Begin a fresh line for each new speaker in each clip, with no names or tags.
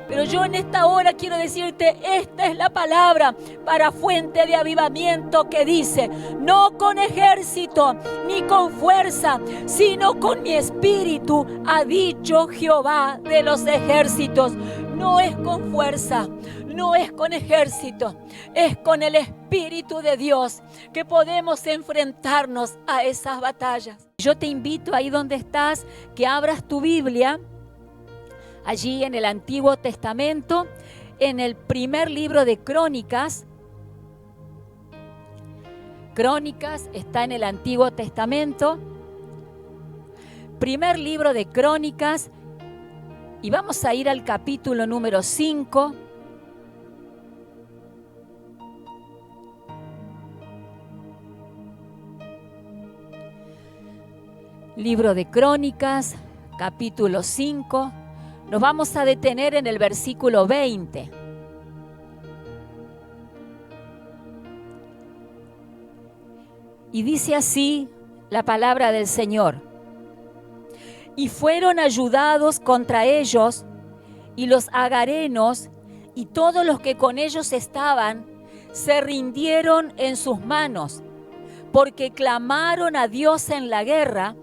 Pero yo en esta hora quiero decirte, esta es la palabra para Fuente de Avivamiento que dice: no con ejército ni con fuerza, sino con mi espíritu, ha dicho Jehová de los ejércitos. No es con fuerza, no es con ejército, es con el Espíritu de Dios que podemos enfrentarnos a esas batallas. Yo te invito ahí donde estás, que abras tu Biblia, allí en el Antiguo Testamento, en el primer libro de Crónicas. Crónicas está en el Antiguo Testamento. Primer libro de Crónicas. Y vamos a ir al capítulo número 5. Libro de Crónicas, capítulo 5. Nos vamos a detener en el versículo 20. Y dice así la palabra del Señor: y fueron ayudados contra ellos, y los agarenos y todos los que con ellos estaban se rindieron en sus manos, porque clamaron a Dios en la guerra,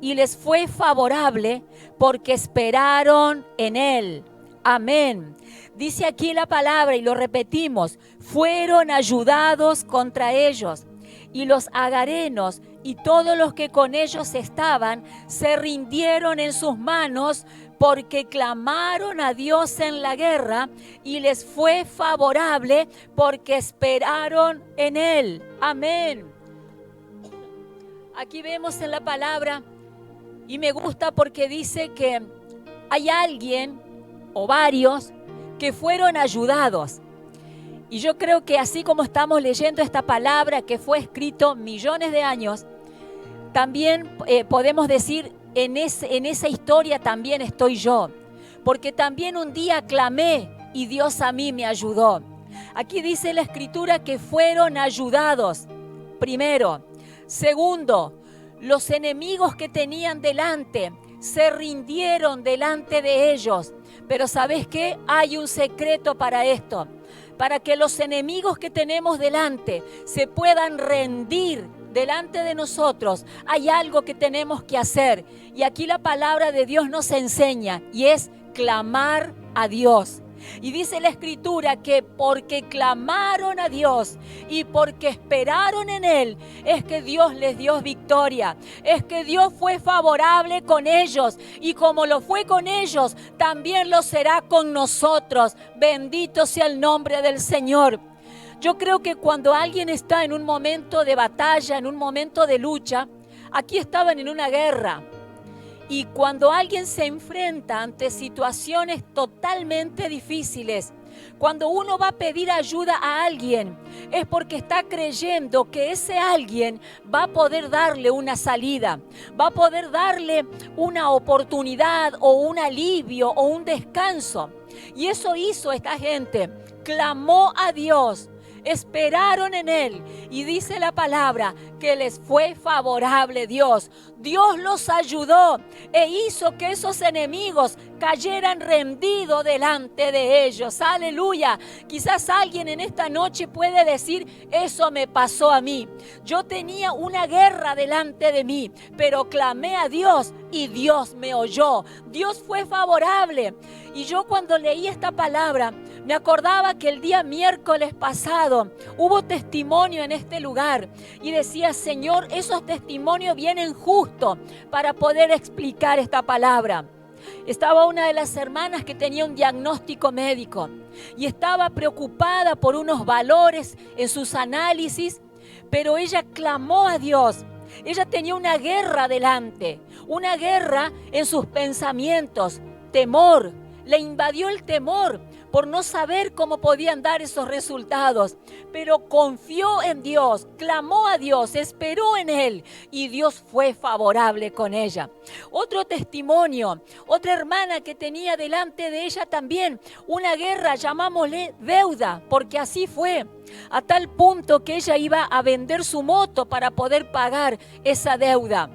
y les fue favorable, porque esperaron en Él. Amén. Dice aquí la palabra, y lo repetimos: fueron ayudados contra ellos, y los agarenos y todos los que con ellos estaban se rindieron en sus manos, porque clamaron a Dios en la guerra, y les fue favorable, porque esperaron en Él. Amén. Aquí vemos en la palabra, y me gusta porque dice que hay alguien o varios que fueron ayudados. Y yo creo que así como estamos leyendo esta palabra que fue escrito millones de años, también podemos decir, en esa historia también estoy yo. Porque también un día clamé y Dios a mí me ayudó. Aquí dice la Escritura que fueron ayudados, primero. Segundo, los enemigos que tenían delante se rindieron delante de ellos. Pero ¿sabes qué? Hay un secreto para esto. Para que los enemigos que tenemos delante se puedan rendir delante de nosotros, hay algo que tenemos que hacer. Y aquí la palabra de Dios nos enseña, y es clamar a Dios. Y dice la Escritura que porque clamaron a Dios y porque esperaron en Él, es que Dios les dio victoria. Es que Dios fue favorable con ellos, y como lo fue con ellos, también lo será con nosotros. Bendito sea el nombre del Señor. Yo creo que cuando alguien está en un momento de batalla, en un momento de lucha, aquí estaban en una guerra. Y cuando alguien se enfrenta ante situaciones totalmente difíciles, cuando uno va a pedir ayuda a alguien, es porque está creyendo que ese alguien va a poder darle una salida, va a poder darle una oportunidad o un alivio o un descanso. Y eso hizo esta gente, clamó a Dios. Esperaron en Él, y dice la palabra que les fue favorable Dios. Dios los ayudó e hizo que esos enemigos cayeran rendidos delante de ellos. Aleluya. Quizás alguien en esta noche puede decir: eso me pasó a mí. Yo tenía una guerra delante de mí, pero clamé a Dios y Dios me oyó. Dios fue favorable. Y yo cuando leí esta palabra, me acordaba que el día miércoles pasado hubo testimonio en este lugar y decía: Señor, esos testimonios vienen justo para poder explicar esta palabra. Estaba una de las hermanas que tenía un diagnóstico médico y estaba preocupada por unos valores en sus análisis, pero ella clamó a Dios. Ella tenía una guerra delante, una guerra en sus pensamientos, temor. Le invadió el temor por no saber cómo podían dar esos resultados, pero confió en Dios, clamó a Dios, esperó en Él, y Dios fue favorable con ella. Otro testimonio, otra hermana que tenía delante de ella también una guerra, llamámosle deuda, porque así fue, a tal punto que ella iba a vender su moto para poder pagar esa deuda,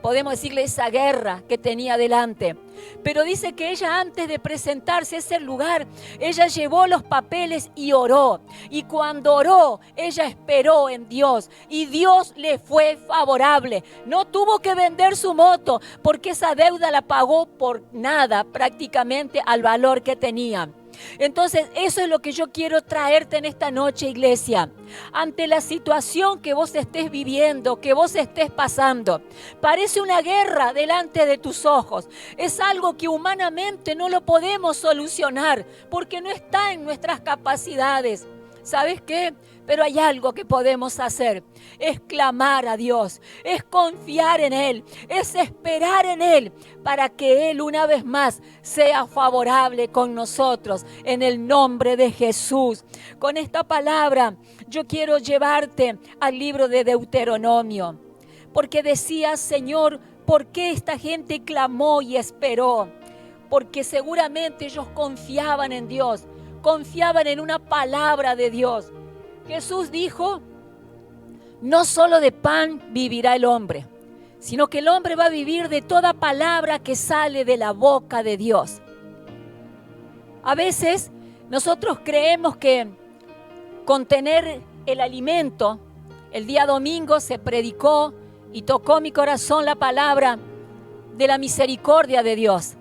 podemos decirle esa guerra que tenía delante. Pero dice que ella, antes de presentarse a ese lugar, ella llevó los papeles y oró. Y cuando oró, ella esperó en Dios y Dios le fue favorable. No tuvo que vender su moto porque esa deuda la pagó por nada, prácticamente al valor que tenía. Entonces, eso es lo que yo quiero traerte en esta noche, iglesia. Ante la situación que vos estés viviendo, que vos estés pasando, parece una guerra delante de tus ojos. Es algo que humanamente no lo podemos solucionar porque no está en nuestras capacidades. ¿Sabes qué? Pero hay algo que podemos hacer. Es clamar a Dios, es confiar en Él, es esperar en Él para que Él una vez más sea favorable con nosotros en el nombre de Jesús. Con esta palabra yo quiero llevarte al libro de Deuteronomio, porque decía, Señor, ¿por qué esta gente clamó y esperó? Porque seguramente ellos confiaban en Dios, confiaban en una palabra de Dios. Jesús dijo, no solo de pan vivirá el hombre, sino que el hombre va a vivir de toda palabra que sale de la boca de Dios. A veces nosotros creemos que con tener el alimento, el día domingo se predicó y tocó mi corazón la palabra de la misericordia de Dios.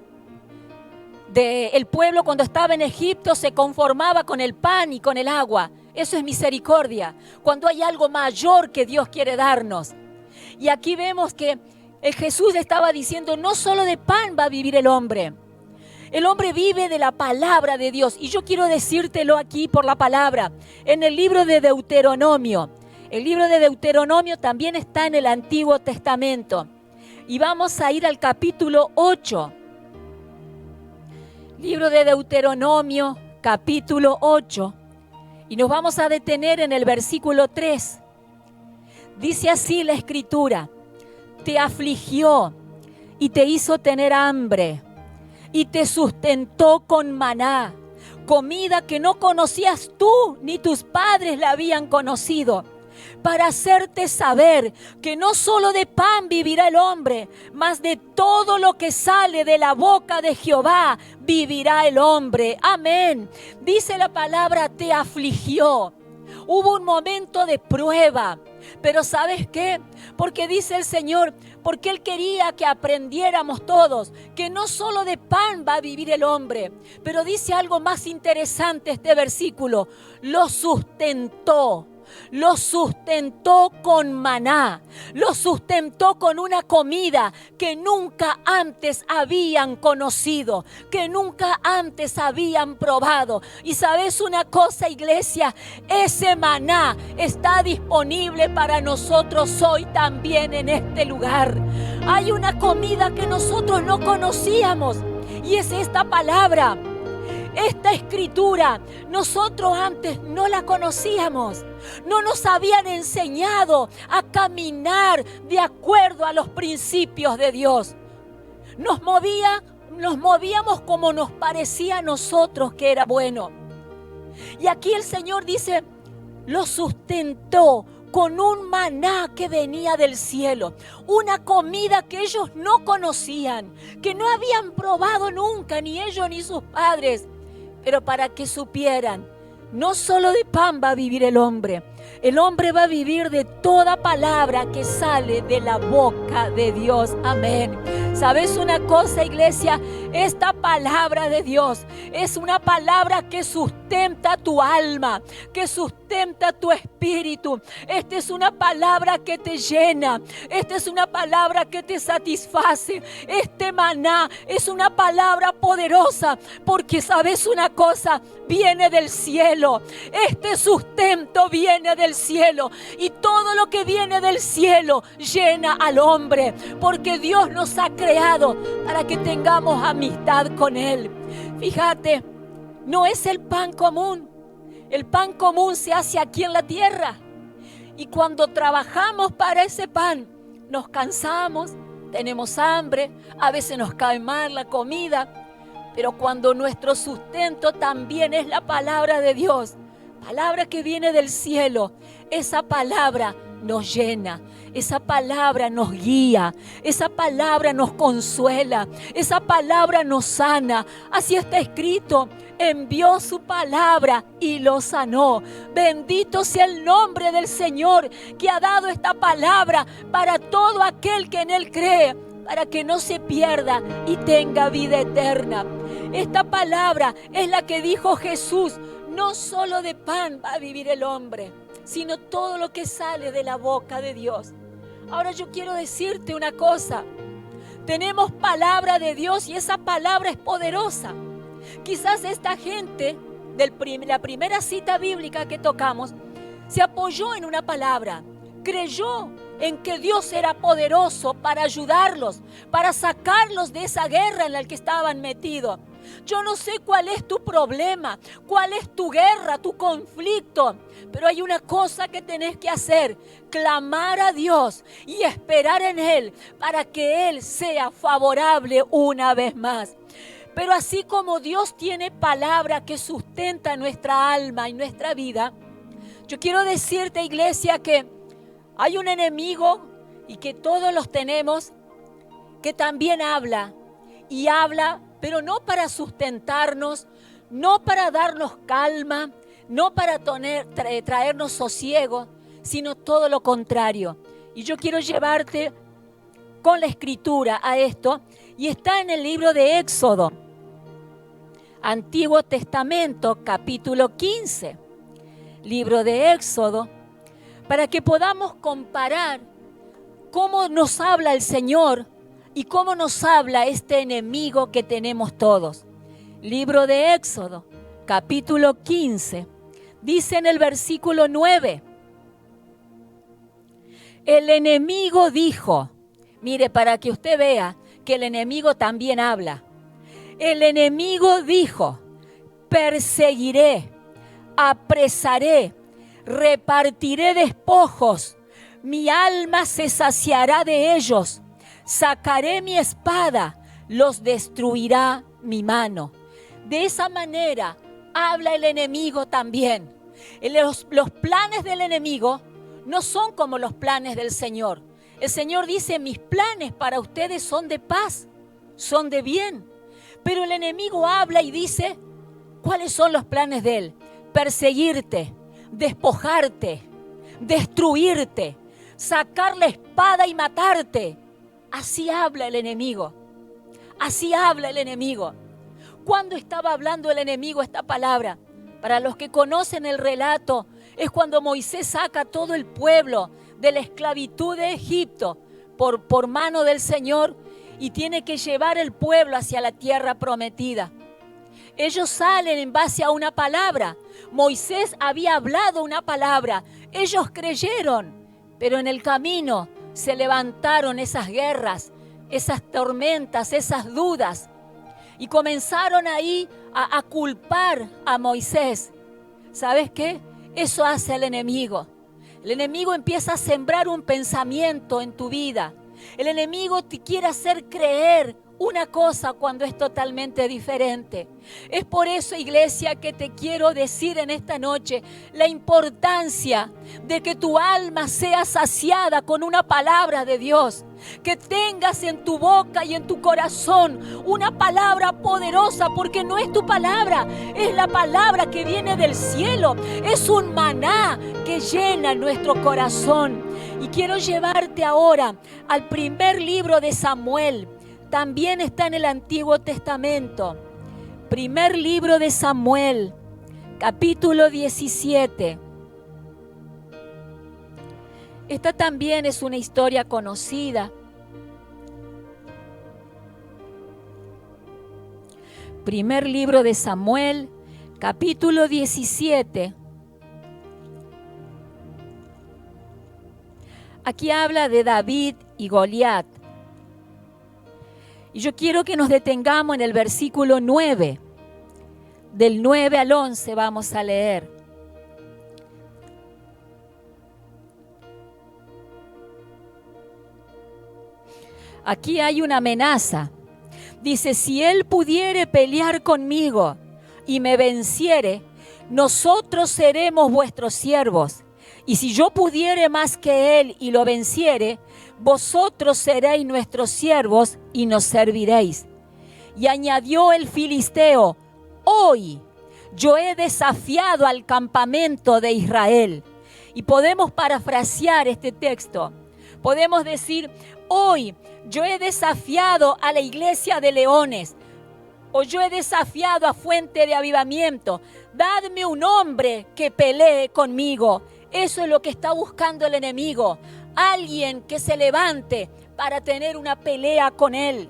El pueblo cuando estaba en Egipto se conformaba con el pan y con el agua. Eso es misericordia, cuando hay algo mayor que Dios quiere darnos. Y aquí vemos que Jesús le estaba diciendo, no solo de pan va a vivir el hombre. El hombre vive de la palabra de Dios. Y yo quiero decírtelo aquí por la palabra. En el libro de Deuteronomio. El libro de Deuteronomio también está en el Antiguo Testamento. Y vamos a ir al capítulo 8. Libro de Deuteronomio, capítulo 8. Y nos vamos a detener en el versículo 3. Dice así la Escritura: te afligió y te hizo tener hambre y te sustentó con maná, comida que no conocías tú ni tus padres la habían conocido, para hacerte saber que no solo de pan vivirá el hombre, mas de todo lo que sale de la boca de Jehová vivirá el hombre. Amén. Dice la palabra, te afligió. Hubo un momento de prueba. Pero ¿sabes qué? Porque dice el Señor, porque Él quería que aprendiéramos todos que no solo de pan va a vivir el hombre. Pero dice algo más interesante este versículo: lo sustentó. Lo sustentó con maná, lo sustentó con una comida que nunca antes habían conocido, que nunca antes habían probado. Y sabes una cosa, iglesia, ese maná está disponible para nosotros hoy también en este lugar. Hay una comida que nosotros no conocíamos y es esta palabra. Esta escritura nosotros antes no la conocíamos, no nos habían enseñado a caminar de acuerdo a los principios de Dios. Nos movíamos como nos parecía a nosotros que era bueno. Y aquí el Señor dice, lo sustentó con un maná que venía del cielo, una comida que ellos no conocían, que no habían probado nunca, ni ellos ni sus padres. Pero para que supieran, no solo de pan va a vivir el hombre va a vivir de toda palabra que sale de la boca de Dios. Amén. ¿Sabes una cosa, iglesia? Esta palabra de Dios es una palabra que sustenta tu alma, que sustenta tu espíritu. Esta es una palabra que te llena. Esta es una palabra que te satisface. Este maná es una palabra poderosa, porque ¿sabes una cosa? Viene del cielo. Este sustento viene del cielo, y todo lo que viene del cielo llena al hombre, porque Dios nos ha creado para que tengamos amistad con Él. Fíjate, no es el pan común. El pan común se hace aquí en la tierra, y cuando trabajamos para ese pan nos cansamos, tenemos hambre, a veces nos cae mal la comida. Pero cuando nuestro sustento también es la palabra de Dios, palabra que viene del cielo, esa palabra nos llena, esa palabra nos guía, esa palabra nos consuela, esa palabra nos sana. Así está escrito, envió su palabra y lo sanó. Bendito sea el nombre del Señor que ha dado esta palabra para todo aquel que en Él cree, para que no se pierda y tenga vida eterna. Esta palabra es la que dijo Jesús, no solo de pan va a vivir el hombre, sino todo lo que sale de la boca de Dios. Ahora yo quiero decirte una cosa, tenemos palabra de Dios y esa palabra es poderosa. Quizás esta gente de la primera cita bíblica que tocamos se apoyó en una palabra, creyó en que Dios era poderoso para ayudarlos, para sacarlos de esa guerra en la que estaban metidos. Yo no sé cuál es tu problema, cuál es tu guerra, tu conflicto, pero hay una cosa que tenés que hacer, clamar a Dios y esperar en Él para que Él sea favorable una vez más. Pero así como Dios tiene palabra que sustenta nuestra alma y nuestra vida, yo quiero decirte, iglesia, que hay un enemigo y que todos los tenemos, que también habla y habla, pero no para sustentarnos, no para darnos calma, no para traernos sosiego, sino todo lo contrario. Y yo quiero llevarte con la escritura a esto, y está en el libro de Éxodo, Antiguo Testamento, capítulo 15, libro de Éxodo, para que podamos comparar cómo nos habla el Señor y cómo nos habla este enemigo que tenemos todos. Libro de Éxodo, capítulo 15, dice en el versículo 9, el enemigo dijo, mire, para que usted vea que el enemigo también habla. El enemigo dijo, perseguiré, apresaré, repartiré despojos, mi alma se saciará de ellos, sacaré mi espada, los destruirá mi mano. De esa manera habla el enemigo también. Los planes del enemigo no son como los planes del Señor. El Señor dice, mis planes para ustedes son de paz, son de bien. Pero el enemigo habla y dice, ¿cuáles son los planes de él? Perseguirte, despojarte, destruirte, sacar la espada y matarte. Así habla el enemigo. Así habla el enemigo. ¿Cuándo estaba hablando el enemigo esta palabra? Para los que conocen el relato, es cuando Moisés saca a todo el pueblo de la esclavitud de Egipto por mano del Señor y tiene que llevar el pueblo hacia la tierra prometida. Ellos salen en base a una palabra. Moisés había hablado una palabra. Ellos creyeron, pero en el camino se levantaron esas guerras, esas tormentas, esas dudas. Y comenzaron ahí a culpar a Moisés. ¿Sabes qué? Eso hace el enemigo. El enemigo empieza a sembrar un pensamiento en tu vida. El enemigo te quiere hacer creer una cosa cuando es totalmente diferente. Es por eso, iglesia, que te quiero decir en esta noche la importancia de que tu alma sea saciada con una palabra de Dios. Que tengas en tu boca y en tu corazón una palabra poderosa, porque no es tu palabra, es la palabra que viene del cielo. Es un maná que llena nuestro corazón. Y quiero llevarte ahora al primer libro de Samuel. También está en el Antiguo Testamento. Primer libro de Samuel, capítulo 17. Esta también es una historia conocida. Primer libro de Samuel, capítulo 17. Aquí habla de David y Goliat. Y yo quiero que nos detengamos en el versículo 9. Del 9 al 11 vamos a leer. Aquí hay una amenaza. Dice, si él pudiere pelear conmigo y me venciere, nosotros seremos vuestros siervos. Y si yo pudiere más que él y lo venciere, vosotros seréis nuestros siervos y nos serviréis. Y añadió el filisteo: hoy yo he desafiado al campamento de Israel. Y podemos parafrasear este texto. Podemos decir: hoy yo he desafiado a la iglesia de Leones, o yo he desafiado a Fuente de Avivamiento. Dadme un hombre que pelee conmigo. Eso es lo que está buscando el enemigo. Alguien que se levante para tener una pelea con él.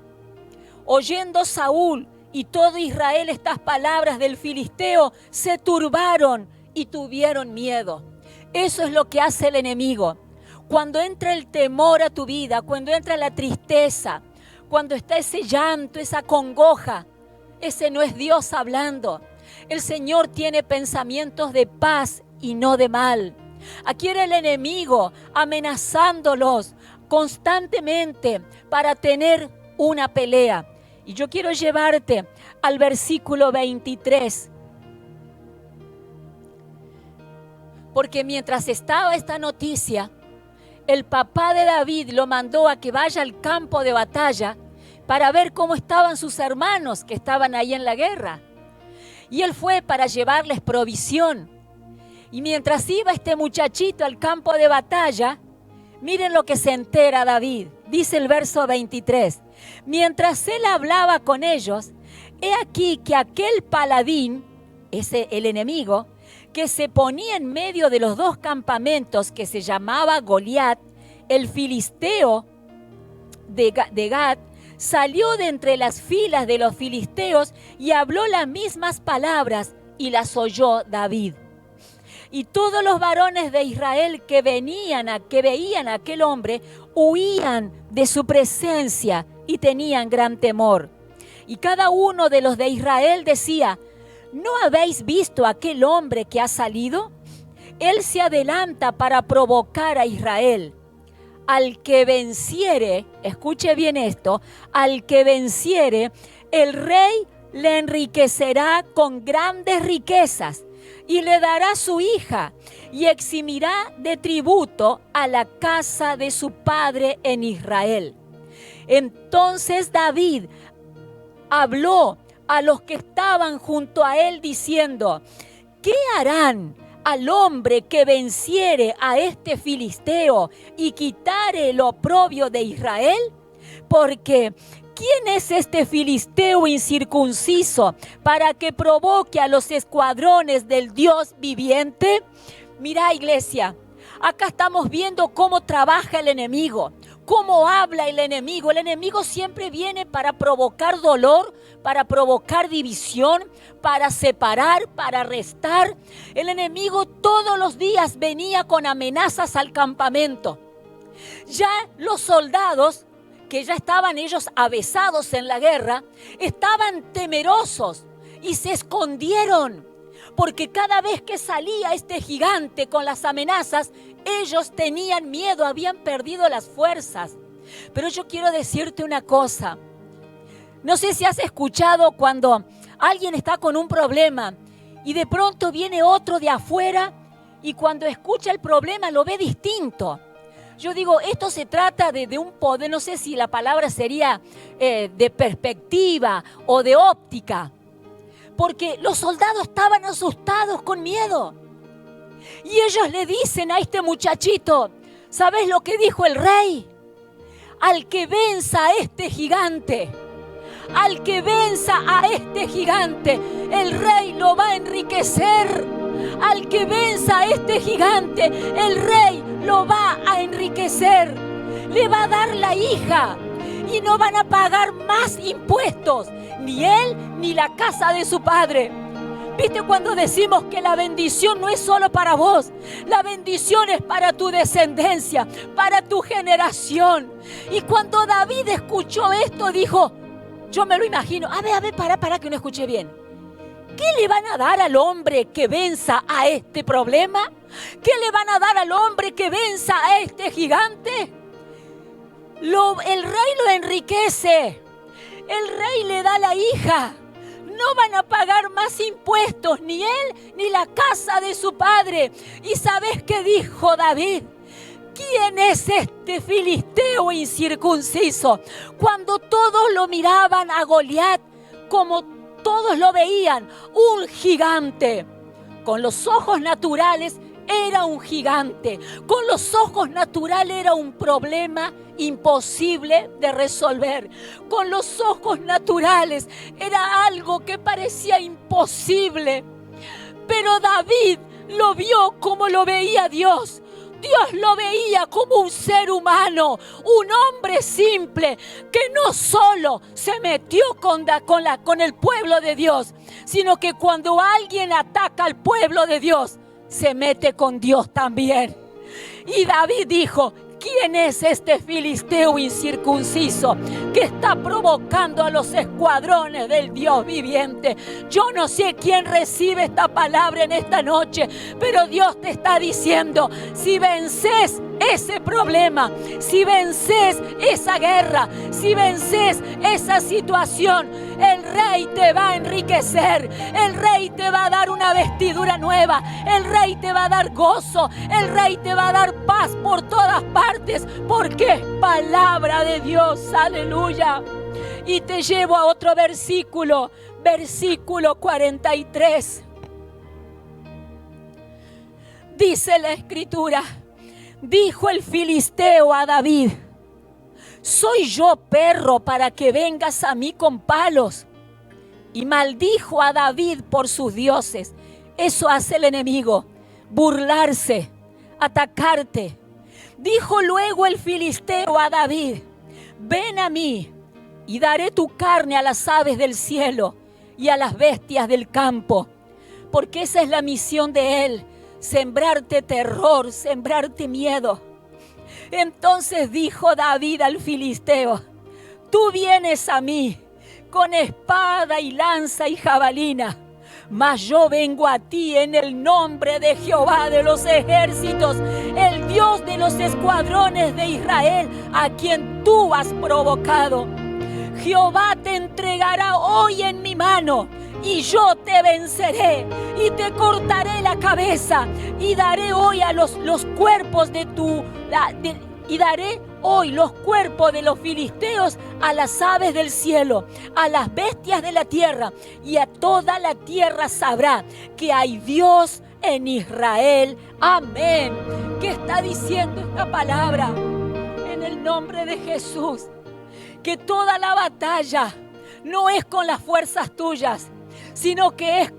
Oyendo Saúl y todo Israel estas palabras del filisteo, se turbaron y tuvieron miedo. Eso es lo que hace el enemigo. Cuando entra el temor a tu vida, cuando entra la tristeza, cuando está ese llanto, esa congoja, ese no es Dios hablando. El Señor tiene pensamientos de paz y no de mal. Aquí era el enemigo amenazándolos constantemente para tener una pelea. Y yo quiero llevarte al versículo 23. Porque mientras estaba esta noticia, el papá de David lo mandó a que vaya al campo de batalla para ver cómo estaban sus hermanos que estaban ahí en la guerra. Y él fue para llevarles provisión. Y mientras iba este muchachito al campo de batalla, miren lo que se entera David. Dice el verso 23. Mientras él hablaba con ellos, he aquí que aquel paladín, el enemigo, que se ponía en medio de los dos campamentos, que se llamaba Goliat, el filisteo de Gat, salió de entre las filas de los filisteos y habló las mismas palabras y las oyó David. Y todos los varones de Israel que veían a aquel hombre huían de su presencia y tenían gran temor. Y cada uno de los de Israel decía: ¿no habéis visto a aquel hombre que ha salido? Él se adelanta para provocar a Israel. Al que venciere, escuche bien esto, al que venciere, el rey le enriquecerá con grandes riquezas y le dará su hija y eximirá de tributo a la casa de su padre en Israel. Entonces David habló a los que estaban junto a él diciendo: ¿qué harán al hombre que venciere a este filisteo y quitare el oprobio de Israel? Porque ¿quién es este filisteo incircunciso para que provoque a los escuadrones del Dios viviente? Mira, iglesia, acá estamos viendo cómo trabaja el enemigo, cómo habla el enemigo. El enemigo siempre viene para provocar dolor, para provocar división, para separar, para restar. El enemigo todos los días venía con amenazas al campamento. Ya los soldados, que ya estaban ellos avesados en la guerra, estaban temerosos y se escondieron, porque cada vez que salía este gigante con las amenazas, ellos tenían miedo, habían perdido las fuerzas. Pero yo quiero decirte una cosa. No sé si has escuchado cuando alguien está con un problema y de pronto viene otro de afuera y cuando escucha el problema lo ve distinto. Yo digo, esto se trata de un poder, no sé si la palabra sería de perspectiva o de óptica, porque los soldados estaban asustados con miedo. Y ellos le dicen a este muchachito: ¿sabes lo que dijo el rey? Al que venza a este gigante, al que venza a este gigante, el rey lo va a enriquecer. Al que venza a este gigante, el rey lo va a enriquecer. Le va a dar la hija y no van a pagar más impuestos, ni él ni la casa de su padre. ¿Viste cuando decimos que la bendición no es solo para vos? La bendición es para tu descendencia, para tu generación. Y cuando David escuchó esto, dijo, yo me lo imagino, a ver, para que no escuché bien. ¿Qué le van a dar al hombre que venza a este problema? ¿Qué le van a dar al hombre que venza a este gigante? El rey lo enriquece. El rey le da la hija. no van a pagar más impuestos, ni él ni la casa de su padre. ¿Y sabes qué dijo David? ¿Quién es este filisteo incircunciso? Cuando todos lo miraban a Goliat, como todos lo veían, un gigante. Con los ojos naturales era un gigante. Con los ojos naturales era un problema imposible de resolver. Con los ojos naturales era algo que parecía imposible. Pero David lo vio como lo veía Dios. Dios lo veía como un ser humano, un hombre simple, que no solo se metió con el pueblo de Dios, sino que cuando alguien ataca al pueblo de Dios, se mete con Dios también. Y David dijo: ¿quién es este filisteo incircunciso que está provocando a los escuadrones del Dios viviente? Yo no sé quién recibe esta palabra en esta noche, pero Dios te está diciendo: si vences ese problema, si vences esa guerra, si vences esa situación, el Rey te va a enriquecer, el Rey te va a dar una vestidura nueva, el Rey te va a dar gozo, el Rey te va a dar paz por todas partes, porque es palabra de Dios. Aleluya. Y te llevo a otro versículo, versículo 43. Dice la Escritura: dijo el filisteo a David: ¿soy yo perro para que vengas a mí con palos? Y maldijo a David por sus dioses. Eso hace el enemigo, burlarse, atacarte. Dijo luego el filisteo a David: ven a mí y daré tu carne a las aves del cielo y a las bestias del campo. Porque esa es la misión de él: sembrarte terror, sembrarte miedo. Entonces dijo David al filisteo: tú vienes a mí con espada y lanza y jabalina, mas yo vengo a ti en el nombre de Jehová de los ejércitos, el Dios de los escuadrones de Israel, a quien tú has provocado. Jehová te entregará hoy en mi mano, y yo te venceré, y te cortaré la cabeza, y daré hoy a los cuerpos y daré hoy los cuerpos de los filisteos a las aves del cielo, a las bestias de la tierra, y a toda la tierra sabrá que hay Dios en Israel. Amén. ¿Qué está diciendo esta palabra? En el nombre de Jesús, que toda la batalla no es con las fuerzas tuyas, sino que es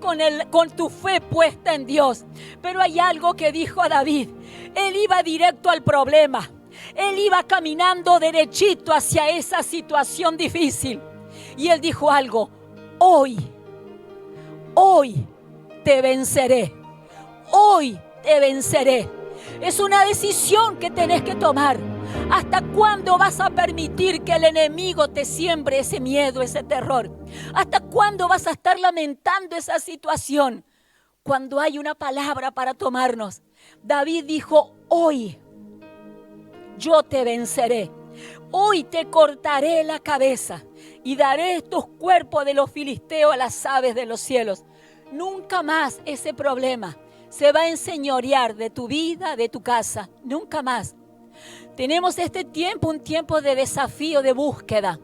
con tu fe puesta en Dios. Pero hay algo que dijo a David. Él iba directo al problema. Él iba caminando derechito hacia esa situación difícil. Y él dijo algo: hoy te venceré. Hoy te venceré. Es una decisión que tenés que tomar. ¿Hasta cuándo vas a permitir que el enemigo te siembre ese miedo, ese terror? ¿Hasta cuándo vas a estar lamentando esa situación? Cuando hay una palabra para tomarnos. David dijo: hoy yo te venceré. Hoy te cortaré la cabeza y daré estos cuerpos de los filisteos a las aves de los cielos. Nunca más ese problema se va a enseñorear de tu vida, de tu casa. Nunca más. Tenemos este tiempo, un tiempo de desafío, de búsqueda,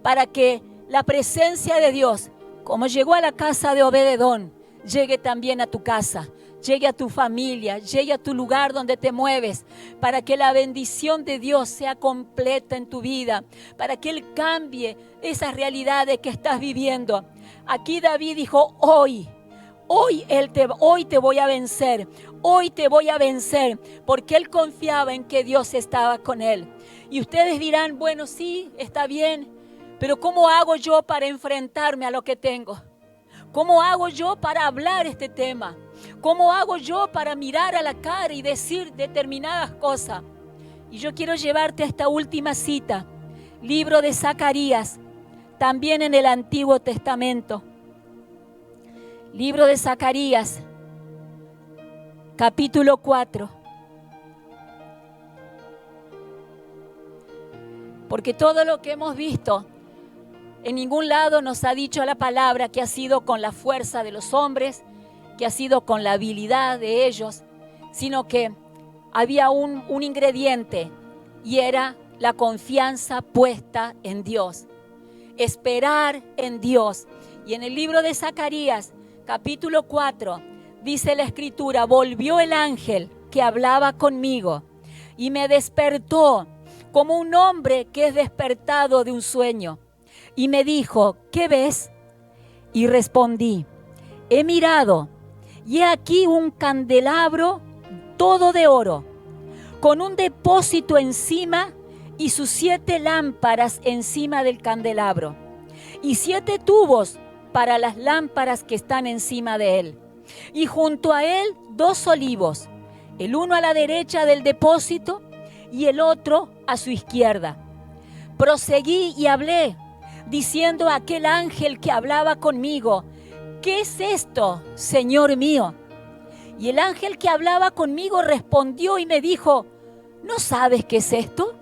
para que la presencia de Dios, como llegó a la casa de Obed-edom, llegue también a tu casa, llegue a tu familia, llegue a tu lugar donde te mueves, para que la bendición de Dios sea completa en tu vida, para que Él cambie esas realidades que estás viviendo. Aquí David dijo: hoy te voy a vencer, hoy te voy a vencer, porque él confiaba en que Dios estaba con él. Y ustedes dirán: bueno, sí, está bien, pero ¿cómo hago yo para enfrentarme a lo que tengo? ¿Cómo hago yo para hablar este tema? ¿Cómo hago yo para mirar a la cara y decir determinadas cosas? Y yo quiero llevarte a esta última cita, libro de Zacarías, también en el Antiguo Testamento. Libro de Zacarías, capítulo 4. Porque todo lo que hemos visto En ningún lado nos ha dicho la palabra que ha sido con la fuerza de los hombres, que ha sido con la habilidad de ellos, sino que había un ingrediente, y era la confianza puesta en Dios. Esperar en Dios. Y en el libro de Zacarías, capítulo 4, dice la Escritura: volvió el ángel que hablaba conmigo y me despertó como un hombre que es despertado de un sueño. Y me dijo: ¿qué ves? Y respondí: he mirado, y he aquí un candelabro todo de oro, con un depósito encima y sus 7 lámparas encima del candelabro, y 7 tubos para las lámparas que están encima de él. Y junto a él 2 olivos, el uno a la derecha del depósito y el otro a su izquierda. Proseguí y hablé, diciendo a aquel ángel que hablaba conmigo: ¿qué es esto, Señor mío? Y el ángel que hablaba conmigo respondió y me dijo: ¿no sabes qué es esto?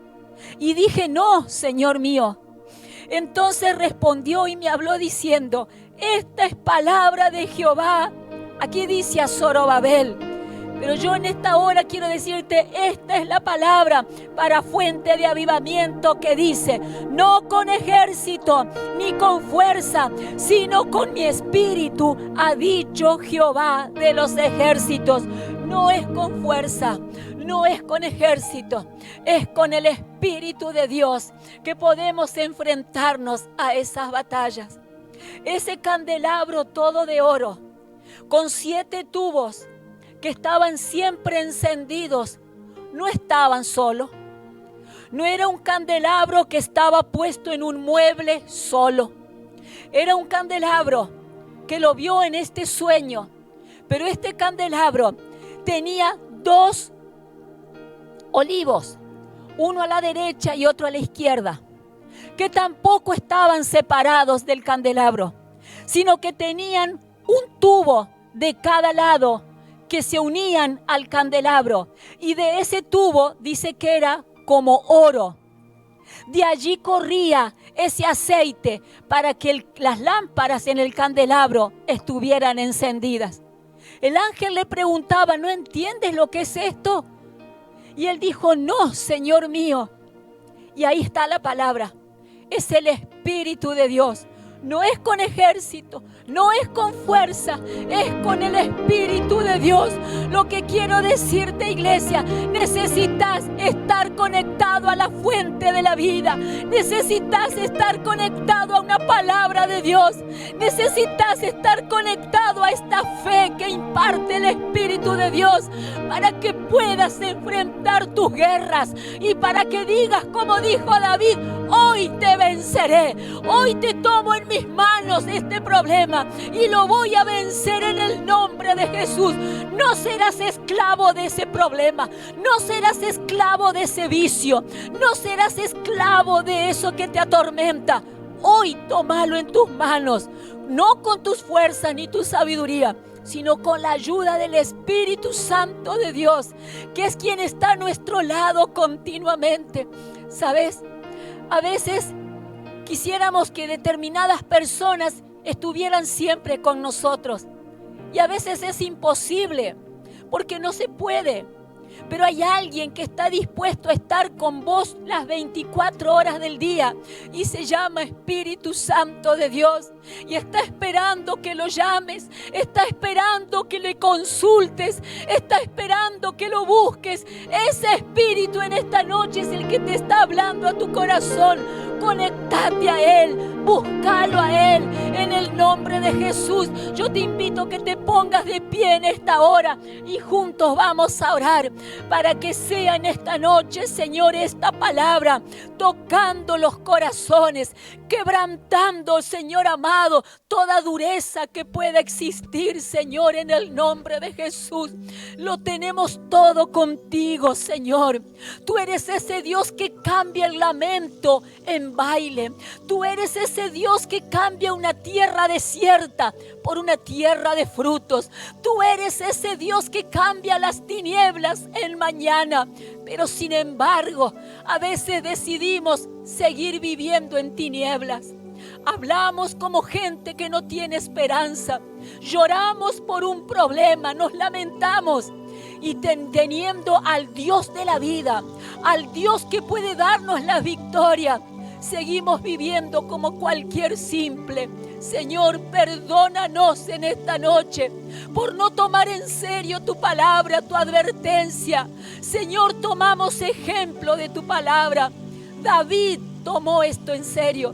Y dije: no, Señor mío. Entonces respondió y me habló diciendo: esta es palabra de Jehová. Aquí dice a Zorobabel, pero yo en esta hora quiero decirte: esta es la palabra para Fuente de Avivamiento, que dice: no con ejército ni con fuerza, sino con mi espíritu, ha dicho Jehová de los ejércitos. No es con fuerza, no es con ejército, es con el Espíritu de Dios que podemos enfrentarnos a esas batallas. Ese candelabro todo de oro, con 7 tubos que estaban siempre encendidos, no estaban solo. No era un candelabro que estaba puesto en un mueble solo. Era un candelabro que lo vio en este sueño, pero este candelabro tenía 2 olivos, uno a la derecha y otro a la izquierda, que tampoco estaban separados del candelabro, sino que tenían un tubo de cada lado que se unían al candelabro, y de ese tubo dice que era como oro. De allí corría ese aceite para que las lámparas en el candelabro estuvieran encendidas. El ángel le preguntaba: ¿no entiendes lo que es esto? Y él dijo: no, Señor mío. Y ahí está la palabra. Es el Espíritu de Dios. No es con ejército, no es con fuerza, es con el Espíritu de Dios. Lo que quiero decirte, iglesia: necesitas estar conectado a la fuente de la vida. Necesitas estar conectado a una palabra de Dios. Necesitas estar conectado a esta fe que imparte el Espíritu de Dios, para que puedas enfrentar tus guerras y para que digas, como dijo David: hoy te venceré, hoy te tomo en mis manos este problema y lo voy a vencer en el nombre de Jesús. No serás esclavo de ese problema, no serás esclavo de ese vicio, no serás esclavo de eso que te atormenta. Hoy tómalo en tus manos, no con tus fuerzas ni tu sabiduría, sino con la ayuda del Espíritu Santo de Dios, que es quien está a nuestro lado continuamente. ¿Sabes? A veces quisiéramos que determinadas personas estuvieran siempre con nosotros, y a veces es imposible, porque no se puede. Pero hay alguien que está dispuesto a estar con vos las 24 horas del día, y se llama Espíritu Santo de Dios, y está esperando que lo llames, está esperando que le consultes, está esperando que lo busques. Ese Espíritu en esta noche es el que te está hablando a tu corazón. Conectate a Él, búscalo a Él en el nombre de Jesús. Yo te invito a que te pongas de pie en esta hora y juntos vamos a orar para que sea en esta noche, Señor, esta palabra tocando los corazones, quebrantando, Señor amado, toda dureza que pueda existir, Señor, en el nombre de Jesús. Lo tenemos todo contigo, Señor. Tú eres ese Dios que cambia el lamento en baile. Tú eres ese Dios que cambia una tierra desierta por una tierra de frutos. Tú eres ese Dios que cambia las tinieblas en mañana. Pero sin embargo, a veces decidimos seguir viviendo en tinieblas. Hablamos como gente que no tiene esperanza. Lloramos por un problema, nos lamentamos. Y teniendo al Dios de la vida, al Dios que puede darnos la victoria, seguimos viviendo como cualquier simple. Señor, perdónanos en esta noche por no tomar en serio tu palabra, tu advertencia. Señor, tomamos ejemplo de tu palabra. David tomó esto en serio.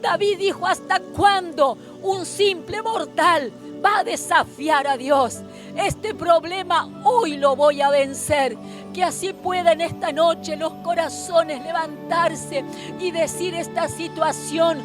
David dijo: ¿hasta cuándo un simple mortal va a desafiar a Dios? Este problema hoy lo voy a vencer. Que así pueda en esta noche los corazones levantarse y decir: esta situación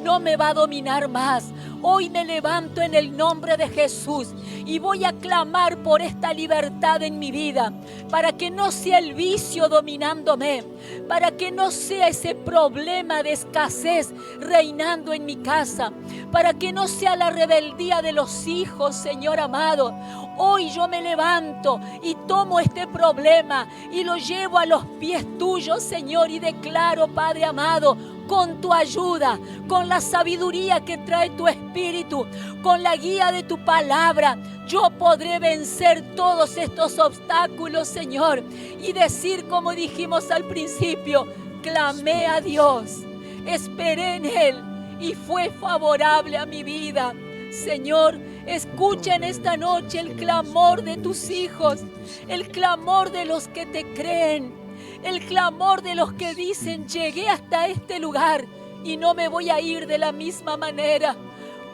no me va a dominar más. Hoy me levanto en el nombre de Jesús y voy a clamar por esta libertad en mi vida, para que no sea el vicio dominándome, para que no sea ese problema de escasez reinando en mi casa, para que no sea la rebeldía de los hijos, Señor amado. Hoy yo me levanto y tomo este problema y lo llevo a los pies tuyos, Señor, y declaro, Padre amado, con tu ayuda, con la sabiduría que trae tu Espíritu, con la guía de tu palabra, yo podré vencer todos estos obstáculos, Señor, y decir como dijimos al principio: clamé a Dios, esperé en Él y fue favorable a mi vida. Señor, escucha en esta noche el clamor de tus hijos, el clamor de los que te creen, el clamor de los que dicen: llegué hasta este lugar y no me voy a ir de la misma manera.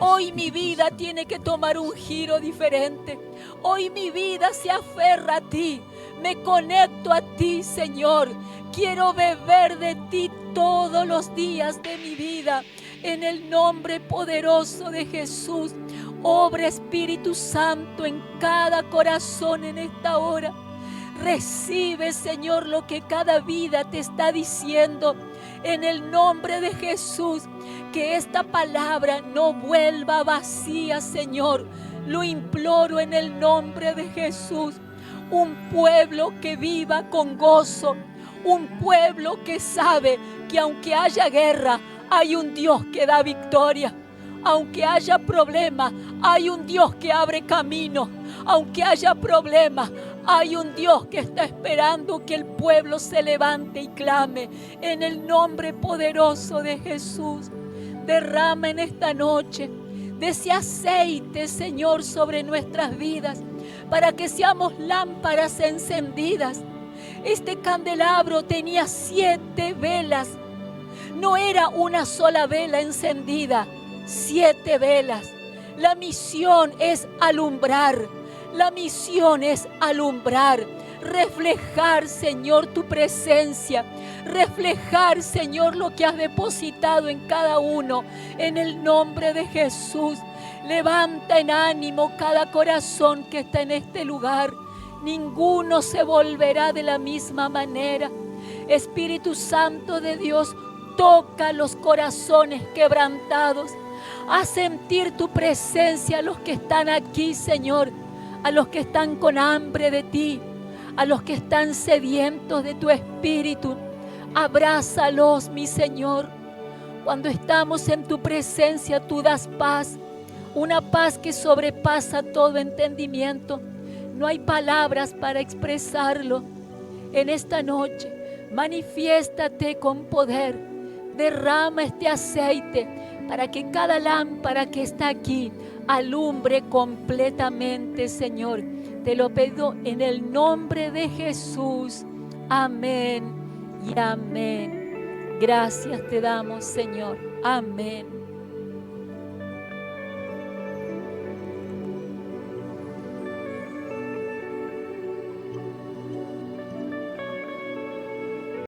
Hoy mi vida tiene que tomar un giro diferente. Hoy mi vida se aferra a ti. Me conecto a ti, Señor. Quiero beber de ti todos los días de mi vida. En el nombre poderoso de Jesús, obra Espíritu Santo en cada corazón en esta hora. Recibe, Señor, lo que cada vida te está diciendo. En el nombre de Jesús, que esta palabra no vuelva vacía, Señor. Lo imploro en el nombre de Jesús. Un pueblo que viva con gozo. Un pueblo que sabe que aunque haya guerra, hay un Dios que da victoria. Aunque haya problemas, hay un Dios que abre camino. Aunque haya problemas, hay un Dios que está esperando que el pueblo se levante y clame. En el nombre poderoso de Jesús, derrama en esta noche de ese aceite, Señor, sobre nuestras vidas, para que seamos lámparas encendidas. Este candelabro tenía 7 velas. No era una sola vela encendida, 7 velas. La misión es alumbrar. La misión es alumbrar, reflejar, Señor, tu presencia, reflejar, Señor, lo que has depositado en cada uno. En el nombre de Jesús, levanta en ánimo cada corazón que está en este lugar. Ninguno se volverá de la misma manera. Espíritu Santo de Dios, toca los corazones quebrantados. Haz sentir tu presencia a los que están aquí, Señor. A los que están con hambre de ti, a los que están sedientos de tu Espíritu. Abrázalos, mi Señor. Cuando estamos en tu presencia, tú das paz, una paz que sobrepasa todo entendimiento. No hay palabras para expresarlo. En esta noche, manifiéstate con poder. Derrama este aceite para que cada lámpara que está aquí alumbre completamente, Señor. Te lo pido en el nombre de Jesús. Amén y amén. Gracias te damos, Señor. Amén.